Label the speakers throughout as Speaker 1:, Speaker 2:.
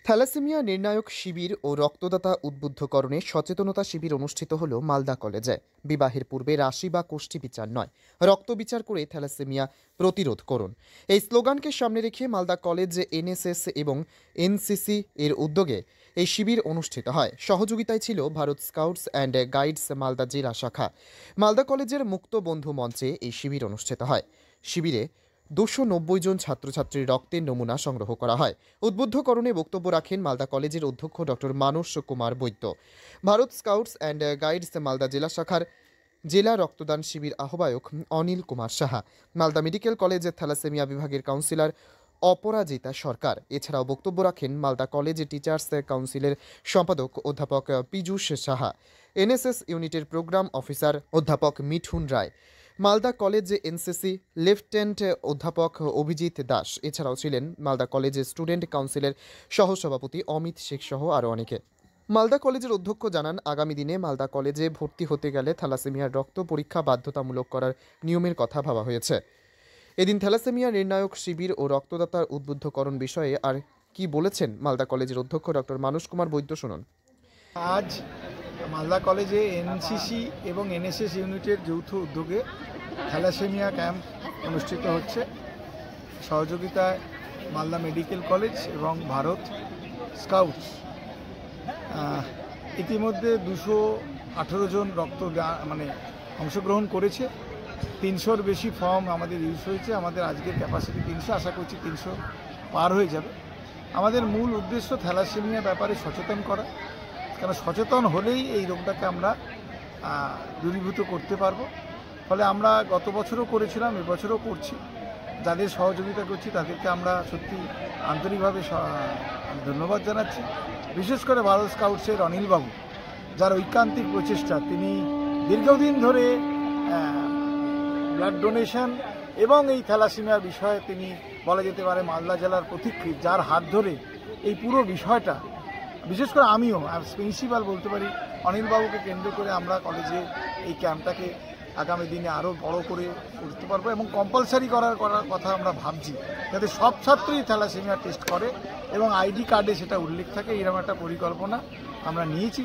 Speaker 1: Thalassaemia নির্ণায়ক শিবির ও রক্তদাতা উদ্বুদ্ধকরণে সচেতনতা শিবির অনুষ্ঠিত হল মালদা কলেজে। বিবাহের পূর্বে রাশি বা কোষ্ঠী বিচার নয়, রক্ত বিচার করে থ্যালাসেমিয়া প্রতিরোধ করুন, এই স্লোগানকে সামনে রেখে মালদা কলেজ এনএসএস এবং এনসিসি এর উদ্যোগে এই শিবির অনুষ্ঠিত হয়। সহযোগিতায় ছিল Bharat scouts and guides Malda জেলা শাখা। মালদা কলেজের মুক্ত বন্ধু মঞ্চে এই শিবির অনুষ্ঠিত হয়। শিবিরে 290 জন ছাত্রছাত্রীর রক্তের নমুনা সংগ্রহ করা হয়। উদ্বুদ্ধকরণে বক্তব্য রাখেন মালদা কলেজের অধ্যক্ষ doctor Manas Kumar Baidya. Bharat scouts and guides Malda জেলা শাখার জেলা রক্তদান শিবির আহ্বায়ক অনিল কুমার সাহা, মালদা মেডিকেল কলেজের থ্যালাসেমিয়া বিভাগের কাউন্সিলর অপরাজিতা সরকার। এছাড়াও বক্তব্য রাখেন মালদা কলেজ টিচার্স কাউন্সিলের সম্পাদক অধ্যাপক পীযূষ সাহা, এনএসএস ইউনিটের প্রোগ্রাম অফিসার অধ্যাপক মিঠুন রায়, মালদা কলেজ এনসিসি লেফটেন্যান্ট অধ্যাপক অভিজিৎ দাস। এছাড়াও ছিলেন মালদা কলেজের স্টুডেন্ট কাউন্সিলের সহসভাপতি অমিত শেখ সহ আরও অনেকে। মালদা কলেজের অধ্যক্ষ জানান, আগামী দিনে মালদা কলেজে ভর্তি হতে গেলে থ্যালাসেমিয়ার রক্ত পরীক্ষা বাধ্যতামূলক করার নিয়মের কথা ভাবা হয়েছে। এদিন থ্যালাসেমিয়া নির্ণায়ক শিবির ও রক্তদাতার উদ্বুদ্ধকরণ বিষয়ে আর কি বলেছেন মালদা কলেজের অধ্যক্ষ ডক্টর মানস কুমার বৈদ্য, শুনুন।
Speaker 2: আজ মালদা কলেজে এনসিসি এবং এনএসএস ইউনিটের যৌথ উদ্যোগে থ্যালাসেমিয়া ক্যাম্প অনুষ্ঠিত হচ্ছে। সহযোগিতায় মালদা মেডিকেল কলেজ এবং ভারত স্কাউটস। ইতিমধ্যে 218 জন অংশগ্রহণ করেছে। 300-র বেশি ফর্ম আমাদের ইউজ হয়েছে। আমাদের আজকের ক্যাপাসিটি 300, আশা করছি 300 পার হয়ে যাবে। আমাদের মূল উদ্দেশ্য থ্যালাসেমিয়া ব্যাপারে সচেতন করা, কারণ সচেতন হলেই এই রোগটাকে আমরা দূরীভূত করতে পারবো। ফলে আমরা গত বছরও করেছিলাম, এবছরও করছি। যাদের সহযোগিতা করছি তাদেরকে আমরা সত্যি আন্তরিকভাবে ধন্যবাদ জানাচ্ছি। বিশেষ করে ভারত স্কাউটসের অনিলবাবু, যার ঐকান্তিক প্রচেষ্টা, তিনি দীর্ঘদিন ধরে ব্লাড ডোনেশন এবং এই থ্যালাসেমিয়া বিষয়ে তিনি বলা যেতে পারে মালদা জেলার পথিকৃৎ, যার হাত ধরে এই পুরো বিষয়টা, বিশেষ করে আমিও প্রিন্সিপাল বলতে পারি, অনিলবাবুকে কেন্দ্র করে আমরা কলেজে এই ক্যাম্পটাকে আগামী দিনে আরও বড় করে করতে পারবো এবং কম্পালসারি করার কথা আমরা ভাবছি, যাতে সব ছাত্রই থ্যালাসেমিয়া টেস্ট করে এবং আইডি কার্ডে সেটা উল্লেখ থাকে। এরকম একটা পরিকল্পনা আমরা নিয়েছি।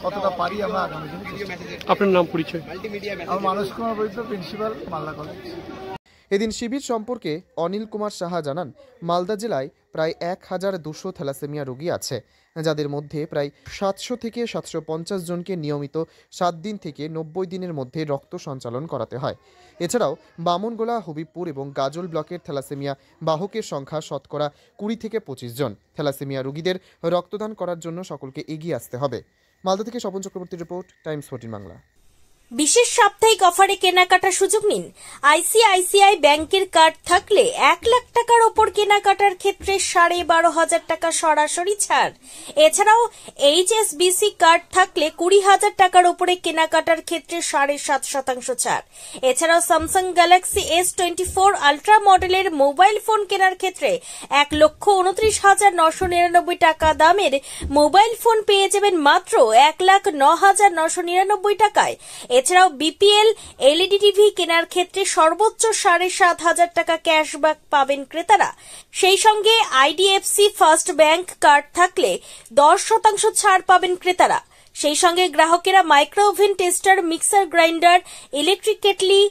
Speaker 2: কতটা পারি আমরা আগামী দিনে।
Speaker 3: আপনার নাম, পরিচয়?
Speaker 2: আমার মানস কুমার বৈদ্য, প্রিন্সিপাল, মালদা কলেজ।
Speaker 1: এদিন শিবির সম্পর্কে অনিল কুমার সাহা জানান, মালদা জেলায় প্রায় 1200 থ্যালাসেমিয়া রোগী আছে, যাদের মধ্যে প্রায় 700 থেকে 750 জনকে নিয়মিত 7 দিন থেকে 90 দিনের মধ্যে রক্ত সঞ্চালন করাতে হয়। এছাড়াও বামনগোলা, হবিবপুর এবং গাজল ব্লকের থ্যালাসেমিয়া বাহকের সংখ্যা শতকরা 20 থেকে 25 জন। থ্যালাসেমিয়া রোগীদের রক্তদান করার জন্য সকলকে এগিয়ে আসতে হবে। মালদা থেকে স্বপন চক্রবর্তীর রিপোর্ট, টাইমস 14 বাংলা।
Speaker 4: বিশেষ সাপ্তাহিক অফারে কেনাকাটার সুযোগ নিন। আইসিআইসিআই ব্যাংকের কার্ড থাকলে 1 লাখ টাকার ওপর কেনাকাটার ক্ষেত্রে 12,500 টাকা সরাসরি ছাড়। এছাড়াও এইচএসবিসি কার্ড থাকলে 20,000 টাকার ওপরে কেনাকাটার ক্ষেত্রে 7.5% ছাড়। এছাড়াও স্যামসাং গ্যালাক্সি S24 আলট্রা মডেলের মোবাইল ফোন কেনার ক্ষেত্রে 1,29,999 টাকা দামের মোবাইল ফোন পেয়ে যাবেন মাত্র 1,09,999 টাকায়। এছাড়াও বিপিএল এলইডি টিভি কেনার ক্ষেত্রে সর্বোচ্চ 7,500 টাকা ক্যাশব্যাক পাবেন ক্রেতারা। সেই সঙ্গে আইডিএফসি ফার্স্ট ব্যাংক কার্ড থাকলে 10% ছাড় পাবেন ক্রেতারা। সেই সঙ্গে গ্রাহকেরা micro oven, tester, mixer grinder, electric kettle,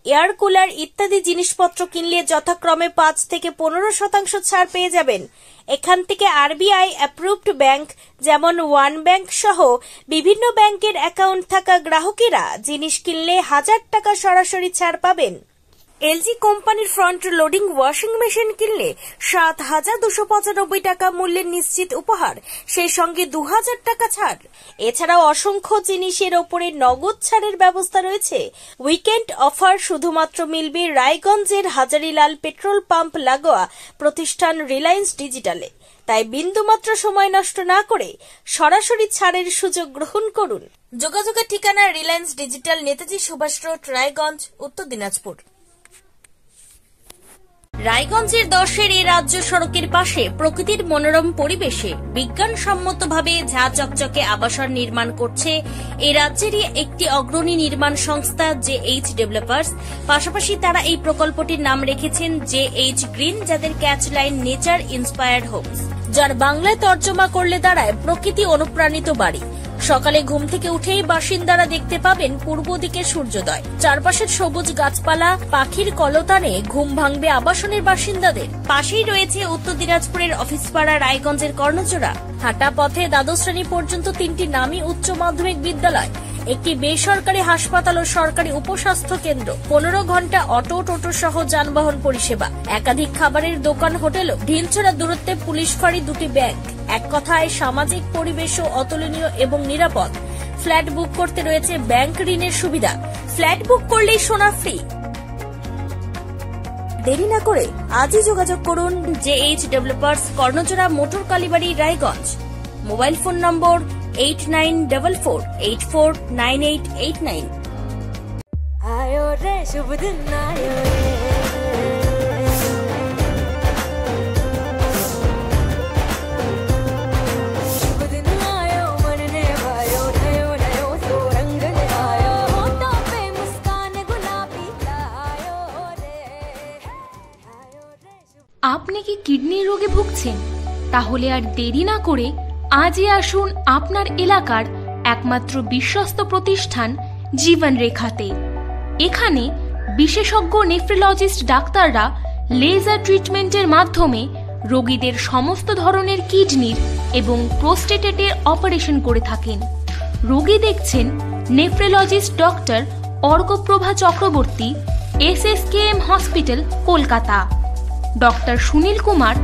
Speaker 4: air cooler ইত্যাদি জিনিসপত্র কিনলে যথাক্রমে 5 থেকে 15% ছাড় পেয়ে যাবেন। এখান থেকে আরবিআই অ্যাপ্রুভড ব্যাংক যেমন ওয়ান ব্যাংক সহ বিভিন্ন ব্যাংকের অ্যাকাউন্ট থাকা গ্রাহকেরা জিনিস কিনলে 1000 টাকা সরাসরি ছাড় পাবেন। এলজি কোম্পানির ফ্রন্ট লোডিং ওয়াশিং মেশিন কিনলে 7,295 টাকা মূল্যের নিশ্চিত উপহার, সেই সঙ্গে 2,000 টাকা ছাড়। এছাড়াও অসংখ্য জিনিসের ওপরে নগদ ছাড়ের ব্যবস্থা রয়েছে। উইকেন্ড অফার শুধুমাত্র মিলবে রায়গঞ্জের হাজারিলাল পেট্রোল পাম্প লাগোয়া প্রতিষ্ঠান রিলায়েন্স ডিজিটালে। তাই বিন্দুমাত্র সময় নষ্ট না করে সরাসরি ছাড়ের সুযোগ গ্রহণ করুন। যোগাযোগের ঠিকানা রিলায়েন্স ডিজিটাল, নেতাজি সুভাষ রোড, রায়গঞ্জ, উত্তর দিনাজপুর। রায়গঞ্জের 10-এর এই রাজ্য সড়কের পাশে প্রকৃতির মনোরম পরিবেশে বিজ্ঞানসম্মতভাবে ঝা চকচকে আবাসন নির্মাণ করছে এই রাজ্যেরই একটি অগ্রণী নির্মাণ সংস্থা JH ডেভেলপার্স। পাশাপাশি তারা এই প্রকল্পটির নাম রেখেছেন JH গ্রিন, যাদের ক্যাচলাইন নেচার ইন্সপায়ার্ড হোমস, যার বাংলায় তর্জমা করলে দাঁড়ায় প্রকৃতি অনুপ্রাণিত বাড়ি। সকালে ঘুম থেকে উঠেই বাসিন্দারা দেখতে পাবেন পূর্ব দিকে সূর্যোদয়, চারপাশের সবুজ গাছপালা, পাখির কলতানে ঘুম ভাঙবে আবাসনের বাসিন্দাদের। পাশেই রয়েছে উত্তর দিনাজপুরের অফিসপাড়া রায়গঞ্জের কর্ণজোড়া। হাঁটা পথে দ্বাদশ শ্রেণী পর্যন্ত 3টি নামী উচ্চ মাধ্যমিক বিদ্যালয়, একটি বেসরকারি হাসপাতাল ও সরকারি উপস্বাস্থ্য কেন্দ্র, 15 ঘন্টা অটো টোটো সহ যানবাহন পরিষেবা, একাধিক খাবারের দোকান, হোটেল, ঢিলছড়া দূরত্বে পুলিশ ফাঁড়ি, 2টি ব্যাংক। এক কথায় সামাজিক পরিবেশও অতুলনীয় এবং নিরাপদ। ফ্ল্যাট বুক করতে রয়েছে ব্যাংক ঋণের সুবিধা। ফ্ল্যাট বুক করলেই সোনা ফ্রি। দেরি না করে আজই যোগাযোগ করুন JH developers, Karnajora, motor Kalibari, Raiganj. Mobile phone number 8944849889।
Speaker 3: आयो रे शुभ दिन आयो रे, शुभ दिन आयो मन ने भायो, नयो नयो सो रंग ले आयो, होठों पे मुस्कान गुलाबी आयो रे, आयो रे शुभ।
Speaker 5: আপনি কি কিডনির রোগে ভুগছেন? তাহলে আর দেরি না করে আজই আসুন আপনার এলাকার একমাত্র বিশ্বস্ত প্রতিষ্ঠান জীবন রেখাতে। এখানে বিশেষজ্ঞ নেফ্রোলজিস্ট ডাক্তাররা লেজার ট্রিটমেন্টের মাধ্যমে রোগীদের সমস্ত ধরনের কিডনির এবং প্রোস্টেটের অপারেশন করে থাকেন। রোগী দেখছেন nephrologist doctor Arkaprava Chakraborty, SSKM hospital, Kolkata. Doctor Sunil Kumar,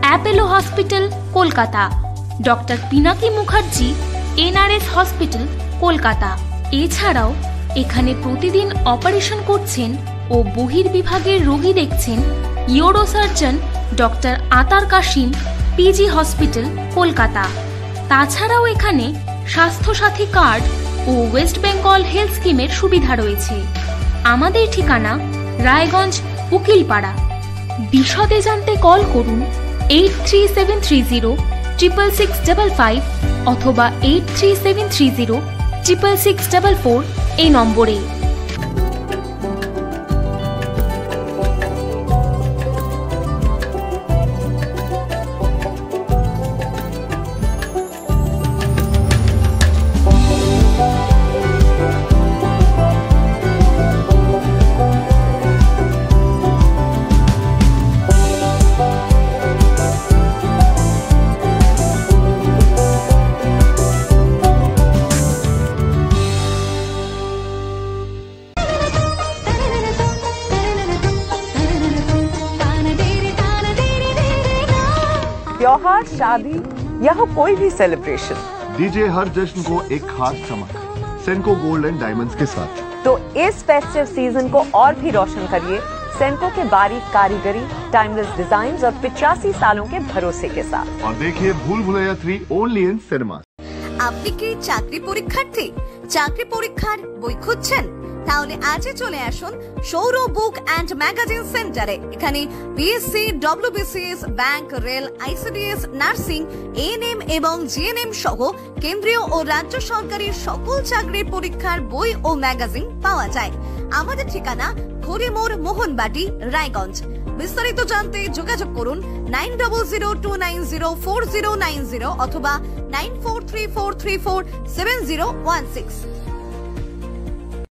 Speaker 5: Apollo hospital, Kolkata. Doctor Pinaki Mukherjee, NRS hospital, Kolkata. এছাড়াও এখানে প্রতিদিন অপারেশন করছেন ও বহির্বিভাগের রোগী দেখছেন ইউরোসার্জন ডক্টর আতার কাশিম, PG হসপিটাল, কলকাতা। তাছাড়াও এখানে স্বাস্থ্যসাথী কার্ড ও ওয়েস্ট বেঙ্গল হেলথ স্কিমের সুবিধা রয়েছে। আমাদের ঠিকানা রায়গঞ্জ, উকিলপাড়া। বিশদে জানতে কল করুন 8373066655 অথবা 8373066644 এই নম্বরে।
Speaker 6: त्योहार, शादी या हो कोई भी सेलिब्रेशन,
Speaker 7: दीजिए हर जश्न को एक खास चमक सेंको गोल्ड एंड डायमंड्स के साथ।
Speaker 6: तो इस फेस्टिव सीजन को और भी रोशन करिए सेंको के बारीक कारीगरी, टाइमलेस डिजाइन्स और 85 सालों के भरोसे के साथ।
Speaker 7: और देखिए भूल भुलैया 3 ओनली इन सिनेमा।
Speaker 8: আপনি কি চাকরি পরীক্ষার্থী? চাকরি পরীক্ষার বই খুঁজছেন? তাহলে আজই চলে আসুন সৌর বুক অ্যান্ড ম্যাগাজিন সেন্টারে। এখানে BSc, WBCS, bank, rail, ICDS, nursing, ANM এবং GNM সহ কেন্দ্রীয় ও রাজ্য সরকারি সকল চাকরির পরীক্ষার বই ও ম্যাগাজিন পাওয়া যায়। আমাদের ঠিকানা হরিমোড়, মোহনবাটি, রায়গঞ্জ। বিস্তারিত জানতে যোগাযোগ করুন 9002904090 অথবা 9434347016।